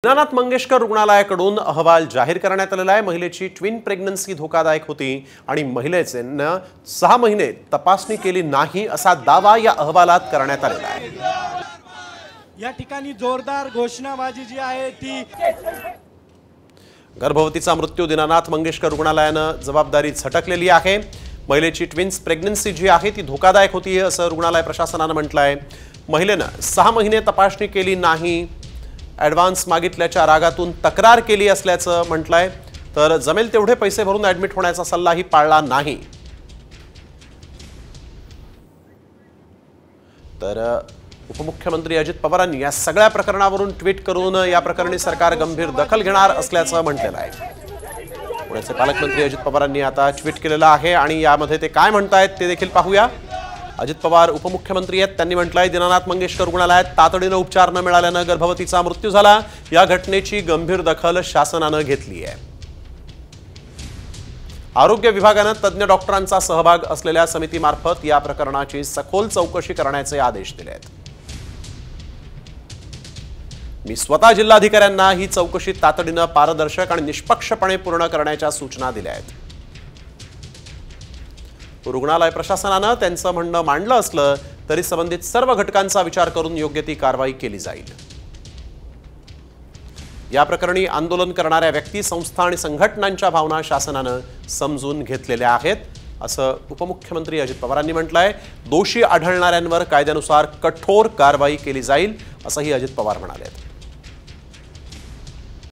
दीनानाथ मंगेशकर रुग्णालयाकडून अहवाल जाहीर करण्यात आलेला आहे। महिलेची ट्विन प्रेग्नन्सी धोकादायक होती आणि महिलेचे 6 महिने तपासणी केली नाही असा दावा या अहवालात करण्यात आलेला आहे। या ठिकाणी जोरदार घोषणाबाजी जी आहे ती गर्भवतीचा मृत्यू दीनानाथ मंगेशकर रुग्णालयाने जबाबदारी झटकलेली आहे। महिलेची ट्विन्स प्रेग्नन्सी जी आहे ती धोकादायक होती असं रुग्णालय प्रशासनाने म्हटलं आहे। महिलेने 6 महिने तपासणी केली नाही, ॲडव्हान्स मागितल्याच्या रागातून तक्रार केली असल्याचं म्हटलंय। तर जमेल तेवढे पैसे भरून ॲडमिट होण्याचा सल्लाही पाळला नाही। तर उपमुख्यमंत्री अजित पवारांनी या सगळ्या प्रकरणावरून ट्विट करून या प्रकरणी सरकार गंभीर दखल घेणार असल्याचं म्हटलेलं आहे। पुण्याचे पालकमंत्री अजित पवारांनी आता ट्विट केलेलं आहे आणि यामध्ये ते काय म्हणतायत ते देखील पाहूया। अजित पवार उपमुख्यमंत्री आहेत, त्यांनी म्हटलंय दीनानाथ मंगेशकर रुग्णालयात तातडीने उपचार न मिळाल्याने गर्भवतीचा मृत्यू झाला। या घटनेची गंभीर दखल शासनाने घेतली आहे। आरोग्य विभागाने तज्ञ डॉक्टरांचा सहभाग असलेल्या समितीमार्फत या प्रकरणाची सखोल चौकशी करण्याचे आदेश दिले आहेत। मी स्वतः जिल्हाधिकाऱ्यांना ही चौकशी तातडीने पारदर्शक आणि निष्पक्षपणे पूर्ण करण्याच्या सूचना दिल्या आहेत। रुग्णालय प्रशासनाने त्यांचं म्हणणं मांडलं असलं तरी संबंधित सर्व घटकांचा विचार करून योग्य ती कारवाई केली जाईल। या प्रकरणी आंदोलन करणाऱ्या व्यक्ती, संस्था आणि संघटनांच्या भावना शासनाने समजून घेतलेल्या आहेत असं उपमुख्यमंत्री अजित पवारांनी म्हटलंय। दोषी आढळणाऱ्यांवर कायद्यानुसार कठोर कारवाई केली जाईल असंही अजित पवार म्हणाले।